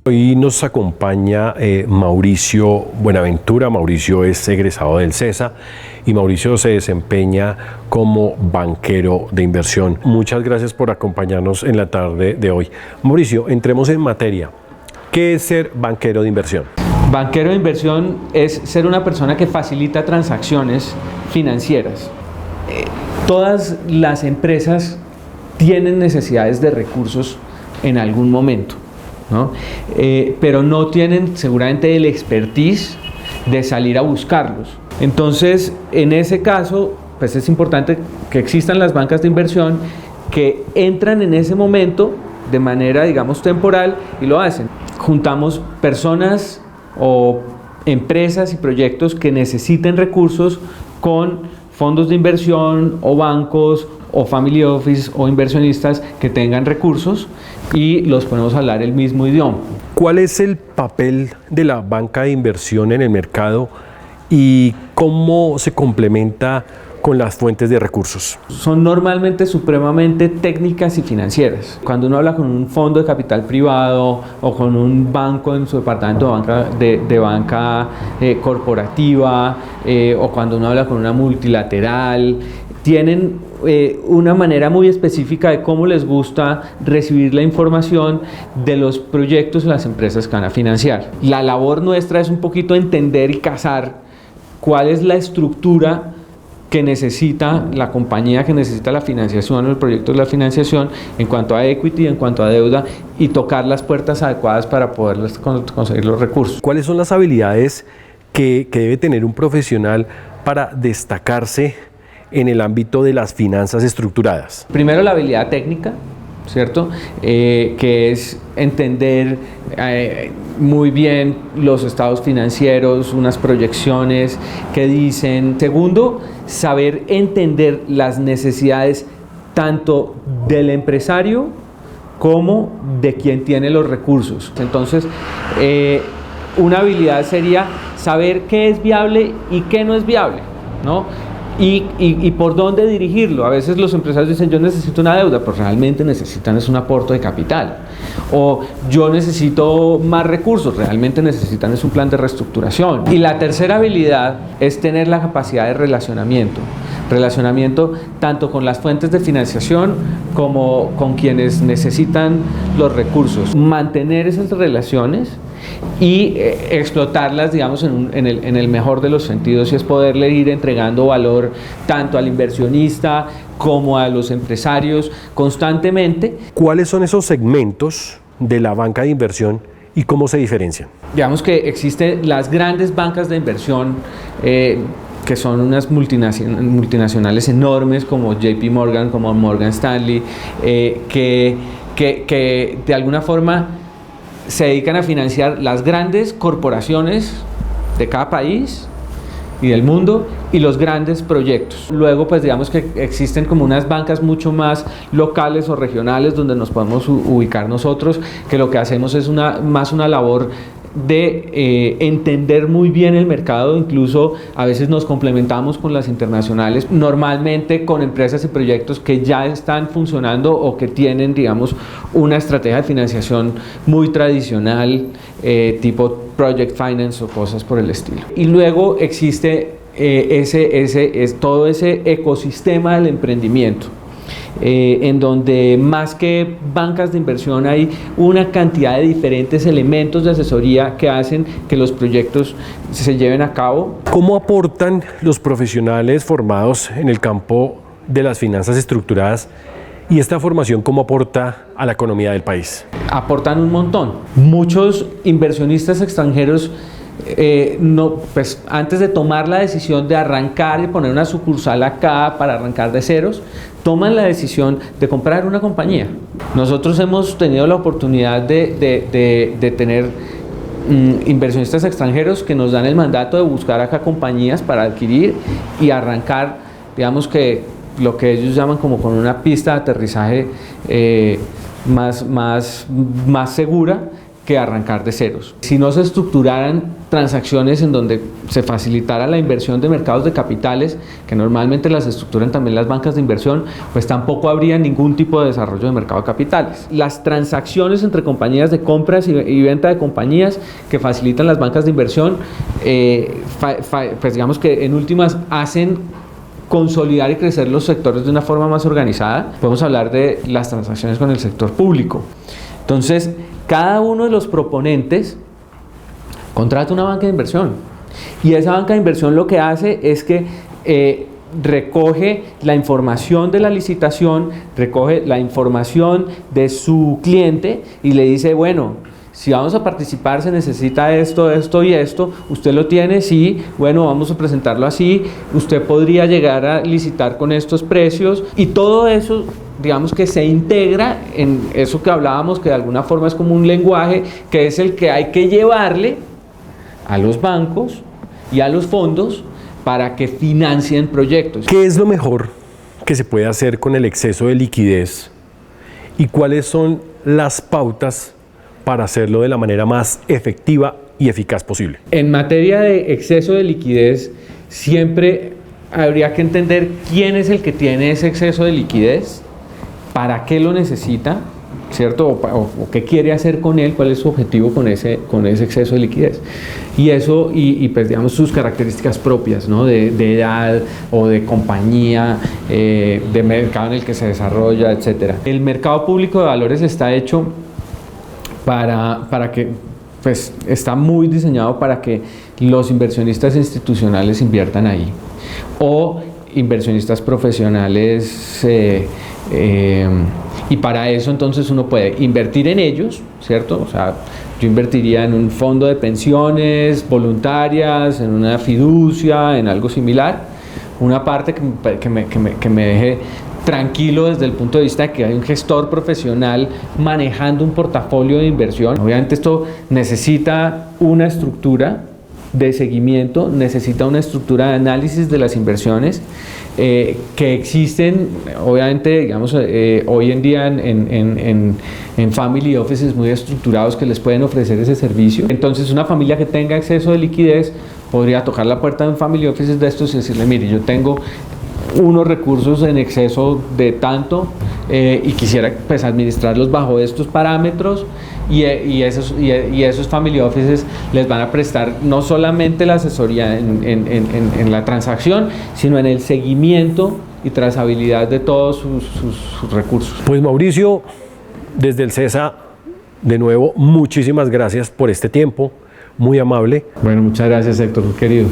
Hoy nos acompaña Mauricio Buenaventura. Mauricio es egresado del CESA y Mauricio se desempeña como banquero de inversión. Muchas gracias por acompañarnos en la tarde de hoy. Mauricio, entremos en materia. ¿Qué es ser banquero de inversión? Banquero de inversión es ser una persona que facilita transacciones financieras. Todas las empresas tienen necesidades de recursos en algún momento, ¿no? Pero no tienen seguramente el expertise de salir a buscarlos. Entonces, en ese caso, pues es importante que existan las bancas de inversión que entran en ese momento de manera, digamos, temporal y lo hacen. Juntamos personas o empresas y proyectos que necesiten recursos con fondos de inversión o bancos o family office o inversionistas que tengan recursos y los ponemos a hablar el mismo idioma. ¿Cuál es el papel de la banca de inversión en el mercado y cómo se complementa con las fuentes de recursos? Son normalmente supremamente técnicas y financieras. Cuando uno habla con un fondo de capital privado o con un banco en su departamento de banca corporativa o cuando uno habla con una multilateral, tienen una manera muy específica de cómo les gusta recibir la información de los proyectos de las empresas que van a financiar. La labor nuestra es un poquito entender y cazar cuál es la estructura que necesita la compañía, que necesita la financiación o el proyecto de la financiación en cuanto a equity, en cuanto a deuda y tocar las puertas adecuadas para poder conseguir los recursos. ¿Cuáles son las habilidades que debe tener un profesional para destacarse en el ámbito de las finanzas estructuradas? Primero, la habilidad técnica, ¿cierto? Que es entender muy bien los estados financieros, unas proyecciones que dicen. Segundo, saber entender las necesidades tanto del empresario como de quien tiene los recursos. Entonces, una habilidad sería saber qué es viable y qué no es viable, ¿no? Y por dónde dirigirlo. A veces los empresarios dicen: yo necesito una deuda, pero realmente necesitan es un aporte de capital. O yo necesito más recursos, realmente necesitan es un plan de reestructuración. Y la tercera habilidad es tener la capacidad de relacionamiento. Relacionamiento tanto con las fuentes de financiación como con quienes necesitan los recursos. Mantener esas relaciones y explotarlas, digamos, en el mejor de los sentidos, y es poderle ir entregando valor tanto al inversionista como a los empresarios constantemente. ¿Cuáles son esos segmentos de la banca de inversión y cómo se diferencian? Digamos que existen las grandes bancas de inversión que son unas multinacionales enormes como JP Morgan, como Morgan Stanley, que de alguna forma se dedican a financiar las grandes corporaciones de cada país y del mundo y los grandes proyectos. Luego, pues digamos que existen como unas bancas mucho más locales o regionales donde nos podemos ubicar nosotros, que lo que hacemos es más una labor de entender muy bien el mercado. Incluso a veces nos complementamos con las internacionales, normalmente con empresas y proyectos que ya están funcionando o que tienen, digamos, una estrategia de financiación muy tradicional, tipo project finance o cosas por el estilo. Y luego existe todo ese ecosistema del emprendimiento, en donde más que bancas de inversión hay una cantidad de diferentes elementos de asesoría que hacen que los proyectos se lleven a cabo. ¿Cómo aportan los profesionales formados en el campo de las finanzas estructuradas y esta formación cómo aporta a la economía del país? Aportan un montón. Muchos inversionistas extranjeros pues antes de tomar la decisión de arrancar y poner una sucursal acá para arrancar de ceros, toman la decisión de comprar una compañía. Nosotros hemos tenido la oportunidad de tener inversionistas extranjeros que nos dan el mandato de buscar acá compañías para adquirir y arrancar, digamos que lo que ellos llaman como con una pista de aterrizaje más segura, que arrancar de ceros. Si no se estructuraran transacciones en donde se facilitara la inversión de mercados de capitales, que normalmente las estructuran también las bancas de inversión, pues tampoco habría ningún tipo de desarrollo de mercado de capitales. Las transacciones entre compañías de compras y venta de compañías que facilitan las bancas de inversión, pues digamos que en últimas hacen consolidar y crecer los sectores de una forma más organizada. Podemos hablar de las transacciones con el sector público. Entonces, cada uno de los proponentes contrata una banca de inversión y esa banca de inversión lo que hace es que recoge la información de la licitación, recoge la información de su cliente y le dice, bueno, si vamos a participar se necesita esto, esto y esto, usted lo tiene, sí, bueno, vamos a presentarlo así, usted podría llegar a licitar con estos precios y todo eso, digamos que se integra en eso que hablábamos, que de alguna forma es como un lenguaje, que es el que hay que llevarle a los bancos y a los fondos para que financien proyectos. ¿Qué es lo mejor que se puede hacer con el exceso de liquidez y cuáles son las pautas para hacerlo de la manera más efectiva y eficaz posible? En materia de exceso de liquidez, siempre habría que entender quién es el que tiene ese exceso de liquidez, para qué lo necesita, ¿cierto? O qué quiere hacer con él, cuál es su objetivo con ese exceso de liquidez. Y eso, y pues digamos sus características propias, ¿no? De edad o de compañía, de mercado en el que se desarrolla, etc. El mercado público de valores está hecho para que, pues está muy diseñado para que los inversionistas institucionales inviertan ahí, o inversionistas profesionales, y para eso entonces uno puede invertir en ellos, ¿cierto? O sea, yo invertiría en un fondo de pensiones voluntarias, en una fiducia, en algo similar, una parte que me deje tranquilo desde el punto de vista de que hay un gestor profesional manejando un portafolio de inversión. Obviamente esto necesita una estructura de seguimiento, necesita una estructura de análisis de las inversiones que existen, obviamente, digamos, hoy en día en family offices muy estructurados que les pueden ofrecer ese servicio. Entonces, una familia que tenga exceso de liquidez podría tocar la puerta de un family office de estos y decirle, mire, yo tengo unos recursos en exceso de tanto y quisiera pues administrarlos bajo estos parámetros y esos family offices les van a prestar no solamente la asesoría en la transacción, sino en el seguimiento y trazabilidad de todos sus recursos. Pues Mauricio, desde el CESA, de nuevo, muchísimas gracias por este tiempo, muy amable. Bueno, muchas gracias, Héctor, querido.